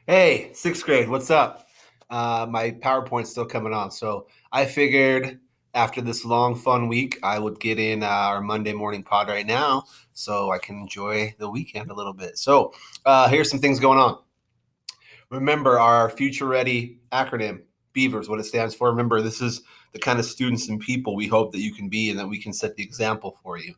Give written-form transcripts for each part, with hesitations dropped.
Hey, sixth grade, what's up? My PowerPoint's still coming on. So I figured after this long, fun week, I would get in our Monday morning pod right now so I can enjoy the weekend a little bit. So here's some things going on. Remember our Future Ready acronym, Beavers, what it stands for. Remember, this is the kind of students and people we hope that you can be and that we can set the example for you.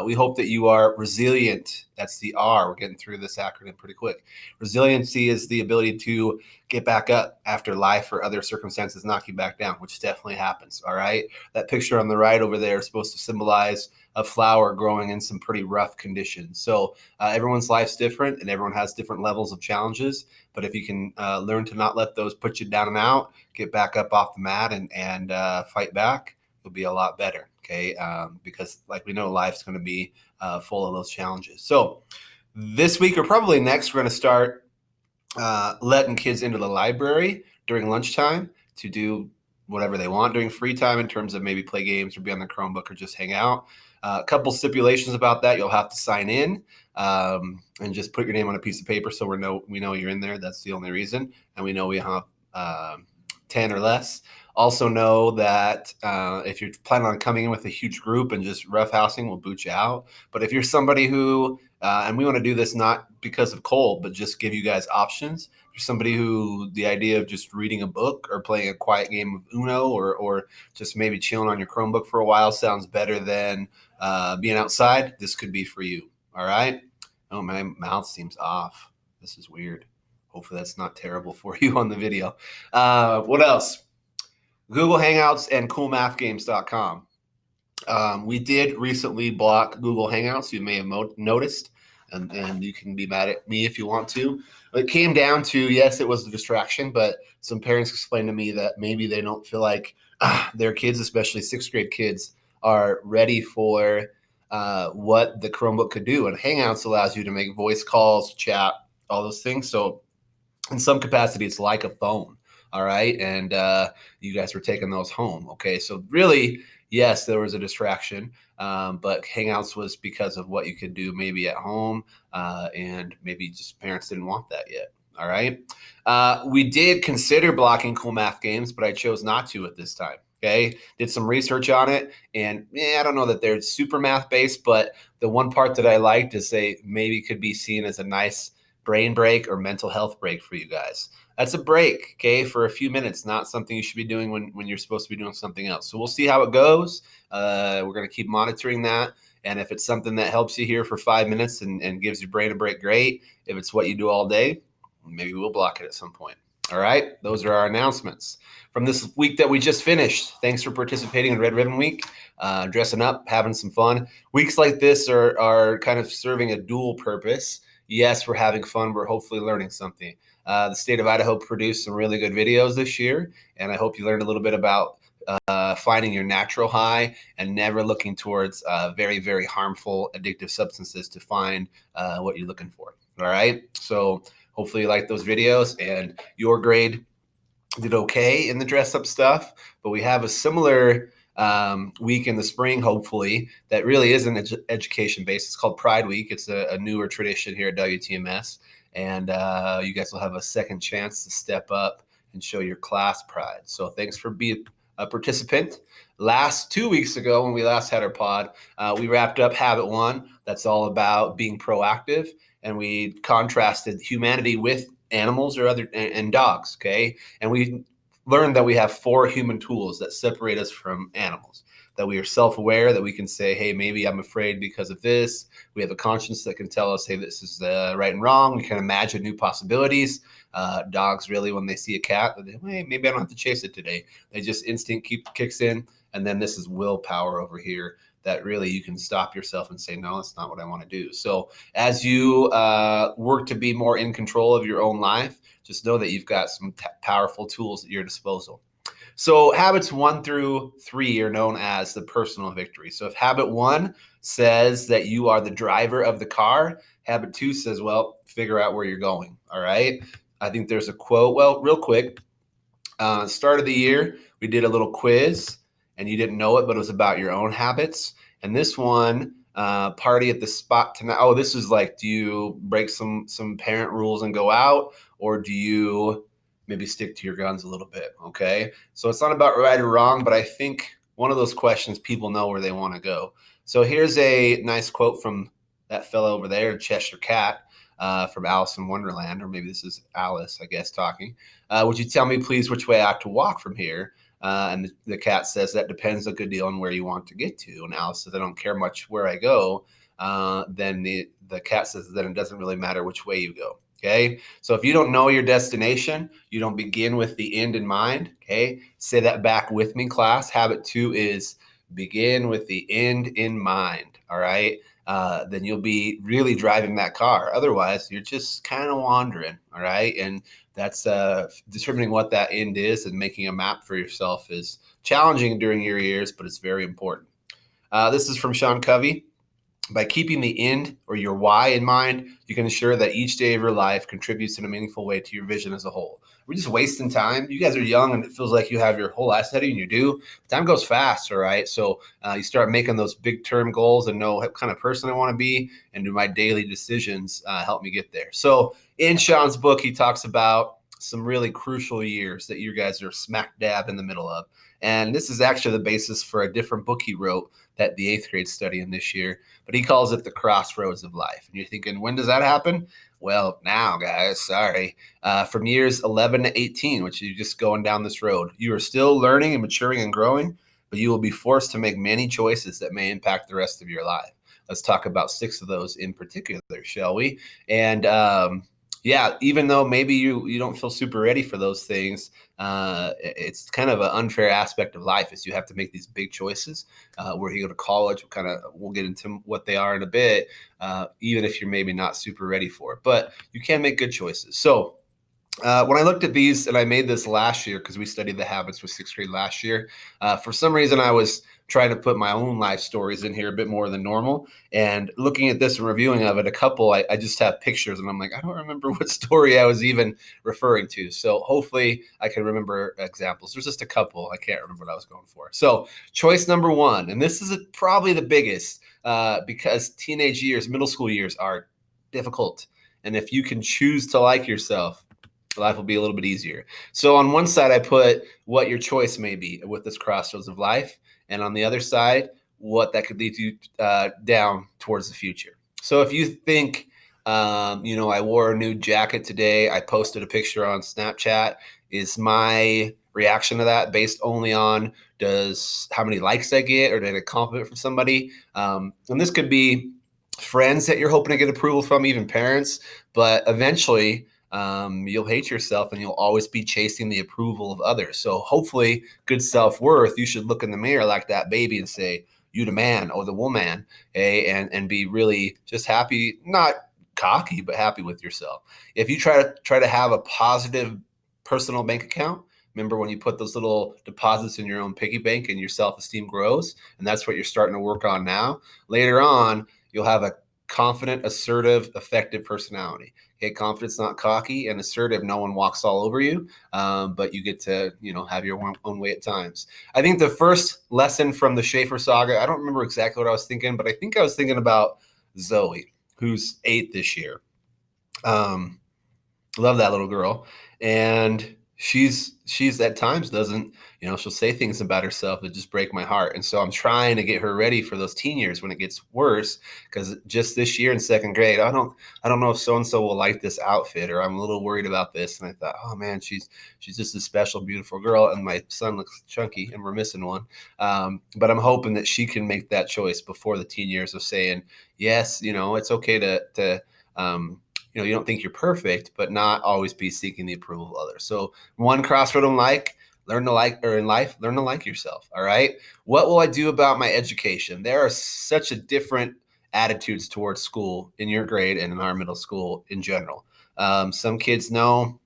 We hope that you are resilient. That's the R. We're getting through this acronym pretty quick. Resiliency is the ability to get back up after life or other circumstances knock you back down, which definitely happens. All right. That picture on the right over there is supposed to symbolize a flower growing in some pretty rough conditions. So everyone's life's different and everyone has different levels of challenges. But if you can learn to not let those put you down and out, get back up off the mat and fight back, you'll be a lot better. Okay. Because like we know, life's going to be full of those challenges. So this week or probably next, we're going to start letting kids into the library during lunchtime to do whatever they want during free time in terms of maybe play games or be on the Chromebook or just hang out. A couple stipulations about that. You'll have to sign in and just put your name on a piece of paper so we know you're in there. That's the only reason. And we know we have 10 or less. Also know that if you're planning on coming in with a huge group and just roughhousing, we'll boot you out. But if you're somebody who, and we want to do this not because of cold, but just give you guys options. If you're somebody who the idea of just reading a book or playing a quiet game of Uno or just maybe chilling on your Chromebook for a while sounds better than being outside, this could be for you. All right. Oh, my mouth seems off. This is weird. Hopefully that's not terrible for you on the video. What else? Google Hangouts and coolmathgames.com. We did recently block Google Hangouts. You may have noticed, and you can be mad at me if you want to. It came down to, yes, it was a distraction, but some parents explained to me that maybe they don't feel like their kids, especially sixth grade kids, are ready for what the Chromebook could do. And Hangouts allows you to make voice calls, chat, all those things. So in some capacity, it's like a phone. All right. And you guys were taking those home. Okay. So really, yes, there was a distraction, but Hangouts was because of what you could do maybe at home, and maybe just parents didn't want that yet. All right. We did consider blocking Cool Math Games, but I chose not to at this time. Okay. Did some research on it, and I don't know that they're super math based, but the one part that I liked is they maybe could be seen as a nice brain break or mental health break for you guys. That's a break, okay, for a few minutes, not something you should be doing when you're supposed to be doing something else. So we'll see how it goes. We're going to keep monitoring that. And if it's something that helps you here for 5 minutes and gives your brain a break, great. If it's what you do all day, maybe we'll block it at some point. All right, those are our announcements from this week that we just finished. Thanks for participating in Red Ribbon Week, dressing up, having some fun. Weeks like this are kind of serving a dual purpose. Yes, we're having fun. We're hopefully learning something. The state of Idaho produced some really good videos this year, and I hope you learned a little bit about finding your natural high and never looking towards very, very harmful addictive substances to find what you're looking for. All right. So hopefully you like those videos, and your grade did okay in the dress up stuff, but we have a similar week in the spring, hopefully, that really isn't education based. It's called Pride Week. It's a newer tradition here at WTMS, and you guys will have a second chance to step up and show your class pride. So thanks for being a participant. Last 2 weeks ago, when we last had our pod, we wrapped up Habit 1. That's all about being proactive, and we contrasted humanity with animals or other and dogs. Okay, and we learned that we have 4 human tools that separate us from animals, that we are self-aware, that we can say, hey, maybe I'm afraid because of this. We have a conscience that can tell us, hey, this is right and wrong. We can imagine new possibilities. Dogs really, when they see a cat, they, hey, maybe I don't have to chase it today. They just instinct kicks in. And then this is willpower over here that really you can stop yourself and say, no, that's not what I want to do. So as you work to be more in control of your own life, just know that you've got some powerful tools at your disposal. So habits 1 through 3 are known as the personal victory. So if habit 1 says that you are the driver of the car, habit 2 says, well, figure out where you're going. All right. I think there's a quote. Well, real quick, start of the year, we did a little quiz, and you didn't know it, but it was about your own habits. And this one Party at the spot tonight. Oh, this is like, do you break some parent rules and go out, or do you maybe stick to your guns a little bit? Okay, so it's not about right or wrong, but I think one of those questions people know where they want to go. So here's a nice quote from that fellow over there, Cheshire Cat, from Alice in Wonderland, or maybe this is Alice, I guess, talking. Would you tell me, please, which way I have to walk from here? And the cat says, that depends a good deal on where you want to get to. And Alice says, I don't care much where I go. Then the cat says, then it doesn't really matter which way you go. Okay. So if you don't know your destination, you don't begin with the end in mind. Okay. Say that back with me, class. Habit 2 is begin with the end in mind. All right. Then you'll be really driving that car. Otherwise, you're just kind of wandering. All right. And that's determining what that end is, and making a map for yourself is challenging during your years, but it's very important. This is from Sean Covey. By keeping the end or your why in mind, you can ensure that each day of your life contributes in a meaningful way to your vision as a whole. We're just wasting time. You guys are young, and it feels like you have your whole life ahead of you, and you do. Time goes fast, all right? So you start making those big-term goals and know what kind of person I want to be, and do my daily decisions help me get there. So in Sean's book, he talks about some really crucial years that you guys are smack dab in the middle of. And this is actually the basis for a different book he wrote that the 8th grade studying this year, but he calls it the crossroads of life. And you're thinking, when does that happen? Well, now, guys, sorry. From years 11 to 18, which you're just going down this road, you are still learning and maturing and growing, but you will be forced to make many choices that may impact the rest of your life. Let's talk about 6 of those in particular, shall we? And yeah, even though maybe you don't feel super ready for those things, it's kind of an unfair aspect of life is you have to make these big choices. Where you go to college, we'll get into what they are in a bit, even if you're maybe not super ready for it. But you can make good choices. So when I looked at these, and I made this last year because we studied the habits with 6th grade last year, for some reason I was trying to put my own life stories in here a bit more than normal. And looking at this and reviewing of it, a couple, I just have pictures, and I'm like, I don't remember what story I was even referring to. So hopefully I can remember examples. There's just a couple. I can't remember what I was going for. So choice number 1, and this is probably the biggest because teenage years, middle school years are difficult. And if you can choose to like yourself, life will be a little bit easier. So on one side, I put what your choice may be with this crossroads of life. And on the other side, what that could lead you down towards the future. So if you think, I wore a new jacket today, I posted a picture on Snapchat, is my reaction to that based only on how many likes I get, or did I get a compliment from somebody? And this could be friends that you're hoping to get approval from, even parents, but eventually you'll hate yourself, and you'll always be chasing the approval of others. So hopefully good self-worth, you should look in the mirror like that baby and say, you the man or the woman, and be really just happy, not cocky, but happy with yourself. If you try to have a positive personal bank account, remember when you put those little deposits in your own piggy bank and your self-esteem grows, and that's what you're starting to work on now. Later on, you'll have a confident, assertive, effective personality. Okay, confidence, not cocky, and assertive. No one walks all over you, but you get to, have your own way at times. I think the first lesson from the Schaefer saga, I don't remember exactly what I was thinking, but I think I was thinking about Zoe, who's 8 this year. Love that little girl, and she's at times doesn't, she'll say things about herself that just break my heart. And so I'm trying to get her ready for those teen years when it gets worse, because just this year in 2nd grade, I don't know if so-and-so will like this outfit, or I'm a little worried about this. And I thought, oh man, she's just a special, beautiful girl, and my son looks chunky and we're missing one. But I'm hoping that she can make that choice before the teen years of saying, yes, it's okay to you don't think you're perfect, but not always be seeking the approval of others. So one crossroad in life, learn to like yourself. All right. What will I do about my education? There are such a different attitudes towards school in your grade and in our middle school in general. Some kids know,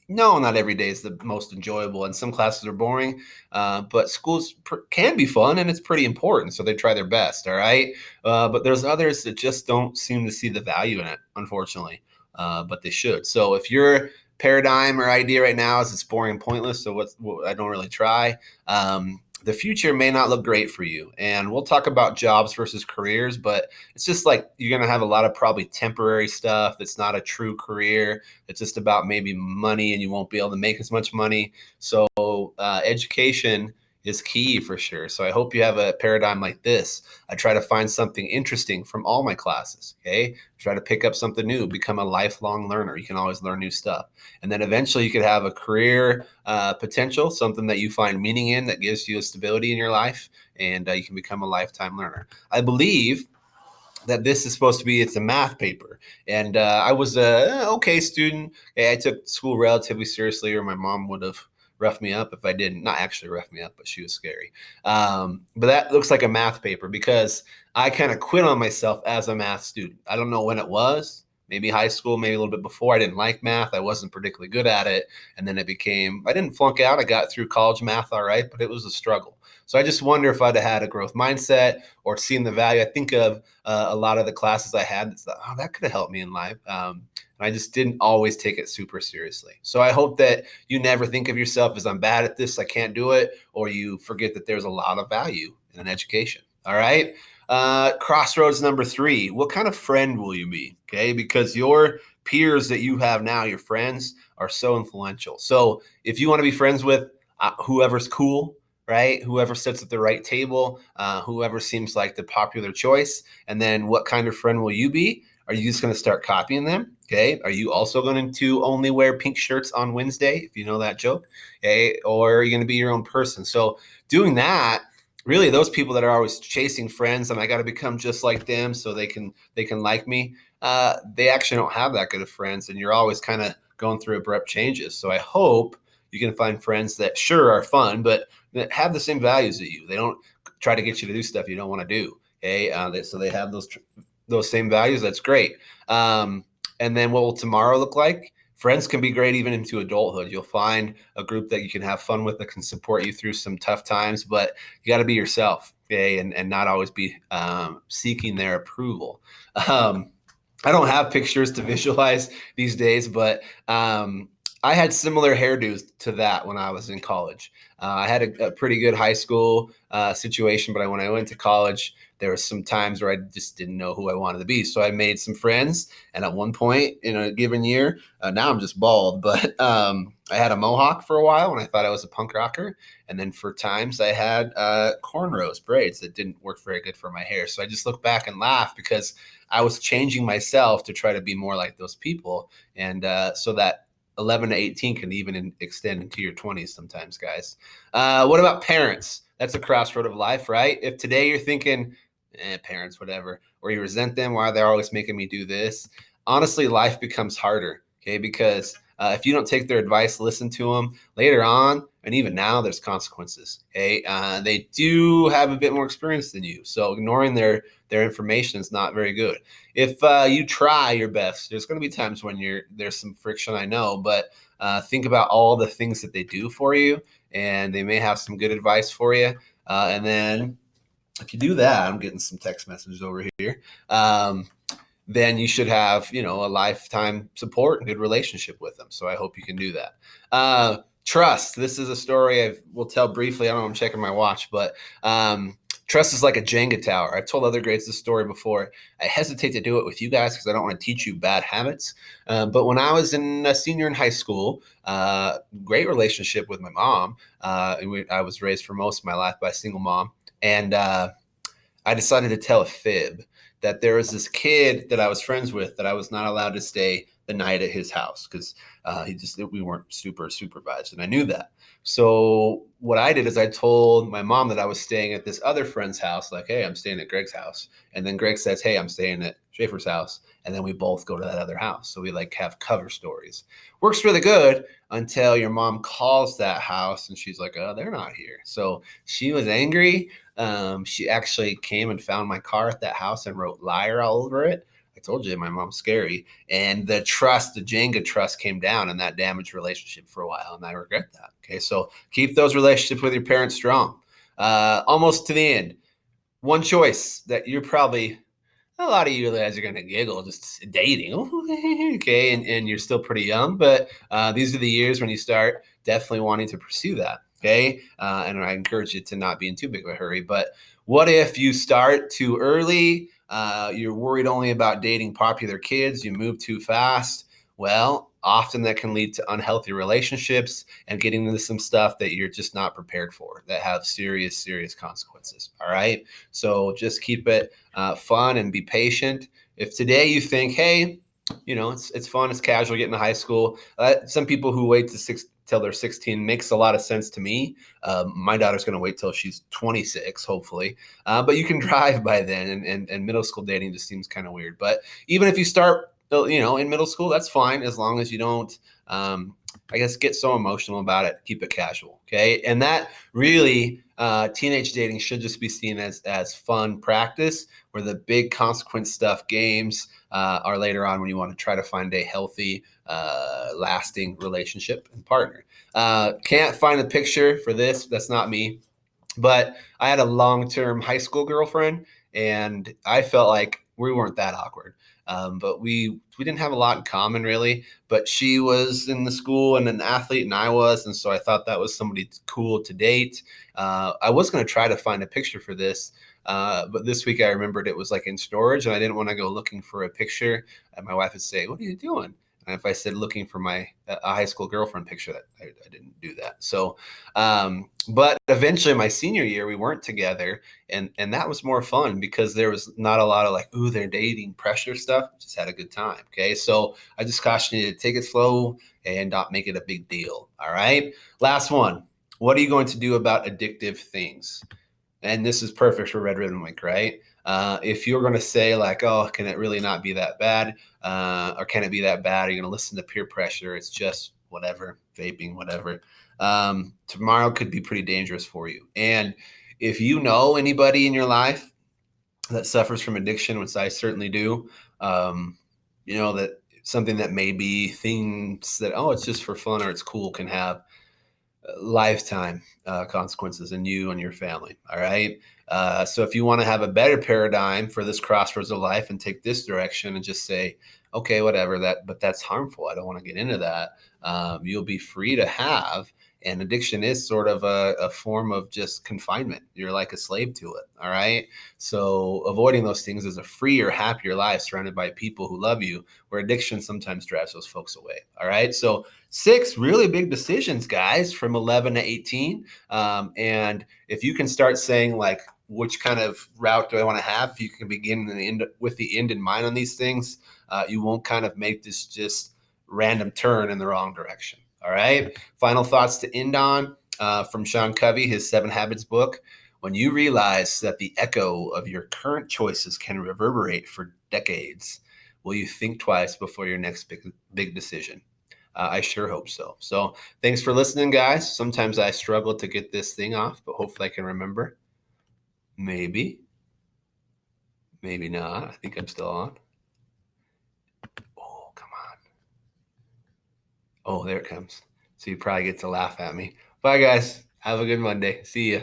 no, not every day is the most enjoyable, and some classes are boring, but schools can be fun, and it's pretty important, so they try their best, all right? But there's others that just don't seem to see the value in it, unfortunately, but they should. So if your paradigm or idea right now is it's boring and pointless, so I don't really try, the future may not look great for you. And we'll talk about jobs versus careers, but it's just like you're going to have a lot of probably temporary stuff. It's not a true career. It's just about maybe money and you won't be able to make as much money. So education is key for sure. So I hope you have a paradigm like this. I try to find something interesting from all my classes. Okay. Try to pick up something new, become a lifelong learner. You can always learn new stuff. And then eventually you could have a career potential, something that you find meaning in that gives you a stability in your life, and you can become a lifetime learner. I believe that this is supposed to be, it's a math paper. And I was a okay student. I took school relatively seriously, or my mom would have roughed me up if I didn't. Not actually rough me up, but she was scary. But that looks like a math paper because I kind of quit on myself as a math student. I don't know when it was. Maybe high school, maybe a little bit before. I didn't like math. I wasn't particularly good at it. And then it became, I didn't flunk out. I got through college math all right, but it was a struggle. So I just wonder if I'd have had a growth mindset or seen the value. I think of a lot of the classes I had that's, oh, that could have helped me in life. And I just didn't always take it super seriously. So I hope that you never think of yourself as I'm bad at this, I can't do it, or you forget that there's a lot of value in an education. All right. Crossroads number 3, what kind of friend will you be? Okay. Because your peers that you have now, your friends, are so influential. So if you want to be friends with whoever's cool, right? Whoever sits at the right table, whoever seems like the popular choice. And then what kind of friend will you be? Are you just going to start copying them? Okay. Are you also going to only wear pink shirts on Wednesday, if you know that joke? Okay. Or are you going to be your own person? So doing that, really, those people that are always chasing friends and I got to become just like them so they can like me, they actually don't have that good of friends, and you're always kind of going through abrupt changes. So I hope you can find friends that sure are fun, but that have the same values as you. They don't try to get you to do stuff you don't want to do. Okay, so they have those same values. That's great. And then what will tomorrow look like? Friends can be great even into adulthood. You'll find a group that you can have fun with that can support you through some tough times, but you got to be yourself, okay, and not always be seeking their approval. I don't have pictures to visualize these days, but I had similar hairdos to that when I was in college. I had a pretty good high school situation, but when I went to college, there were some times where I just didn't know who I wanted to be. So I made some friends, and at one point in a given year, now I'm just bald, but I had a mohawk for a while when I thought I was a punk rocker. And then for times I had cornrows, braids that didn't work very good for my hair. So I just look back and laugh because I was changing myself to try to be more like those people. And so that 11 to 18 can even extend into your 20s sometimes, guys. What about parents? That's a crossroad of life, right? If today you're thinking, parents, whatever, or you resent them, why they're always making me do this, honestly, life becomes harder, okay? Because if you don't take their advice, listen to them later on, and even now, there's consequences, okay? They do have a bit more experience than you, so ignoring their information is not very good. If you try your best, there's going to be times when there's some friction, I know, but think about all the things that they do for you, and they may have some good advice for you. And then if you do that, I'm getting some text messages over here. Then you should have, a lifetime support and good relationship with them. So I hope you can do that. Trust. This is a story I will tell briefly. I don't know, I'm checking my watch, but trust is like a Jenga tower. I've told other grades this story before. I hesitate to do it with you guys because I don't want to teach you bad habits. But when I was a senior in high school, great relationship with my mom. I was raised for most of my life by a single mom. And I decided to tell a fib that there was this kid that I was friends with that I was not allowed to stay the night at his house because we weren't super supervised, and I knew that. So what I did is I told my mom that I was staying at this other friend's house, like, hey, I'm staying at Greg's house. And then Greg says, hey, I'm staying at Schaefer's house. And then we both go to that other house. So we have cover stories. Works really good until your mom calls that house and she's like, oh, they're not here. So she was angry. She actually came and found my car at that house and wrote liar all over it. I told you my mom's scary. And the Jenga trust came down, and that damaged relationship for a while. And I regret that. Okay. So keep those relationships with your parents strong. Almost to the end. One choice that you're probably, a lot of you guys are going to giggle, just dating. Okay. And you're still pretty young, but these are the years when you start definitely wanting to pursue that. Okay. And I encourage you to not be in too big of a hurry. But what if you start too early? You're worried only about dating popular kids, you move too fast. Well, often that can lead to unhealthy relationships and getting into some stuff that you're just not prepared for that have serious, serious consequences. All right. So just keep it fun and be patient. If today you think, hey, it's fun, it's casual getting to high school. Some people who wait till they're 16 makes a lot of sense to me. My daughter's going to wait till she's 26, hopefully. But you can drive by then, and middle school dating just seems kind of weird. But even if you start, in middle school, that's fine as long as you don't, I guess, get so emotional about it. Keep it casual, okay? And that really, teenage dating should just be seen as fun practice, where the big consequence stuff, games, are later on when you want to try to find a healthy, lasting relationship and partner. Can't find a picture for this. That's not me. But I had a long-term high school girlfriend, and I felt like we weren't that awkward. But we didn't have a lot in common really. But she was in the school and an athlete, and I was, and so I thought that was somebody cool to date. I was going to try to find a picture for this, but this week I remembered it was like in storage, and I didn't want to go looking for a picture. And my wife would say, "What are you doing?" And if I said looking for my a high school girlfriend picture, that I didn't do that. So, but eventually, my senior year, we weren't together, and that was more fun because there was not a lot of like, "Ooh, they're dating" pressure stuff. Just had a good time. Okay, so I just caution you to take it slow and not make it a big deal. All right. Last one. What are you going to do about addictive things? And this is perfect for Red Ribbon Week, right? If you're going to say like, oh, can it really not be that bad? Or can it be that bad? Are you going to listen to peer pressure? It's just whatever, vaping, whatever. Tomorrow could be pretty dangerous for you. And if you know anybody in your life that suffers from addiction, which I certainly do, that something that maybe thinks that, oh, it's just for fun or it's cool, can have lifetime consequences in you and your family. All right. So if you want to have a better paradigm for this crossroads of life and take this direction and just say, okay, whatever but that's harmful. I don't want to get into that. You'll be free to have. And addiction is sort of a form of just confinement. You're like a slave to it. All right. So avoiding those things is a freer, happier life surrounded by people who love you, where addiction sometimes drives those folks away. All right. So 6 really big decisions, guys, from 11 to 18. And if you can start saying like, which kind of route do I want to have? If you can begin with the end in mind on these things, you won't kind of make this just random turn in the wrong direction. All right. Final thoughts to end on from Sean Covey, his 7 Habits book. When you realize that the echo of your current choices can reverberate for decades, will you think twice before your next big decision? I sure hope so. So thanks for listening, guys. Sometimes I struggle to get this thing off, but hopefully I can remember. Maybe, maybe not. I think I'm still on. Oh, come on. Oh, there it comes. So you probably get to laugh at me. Bye, guys. Have a good Monday. See ya.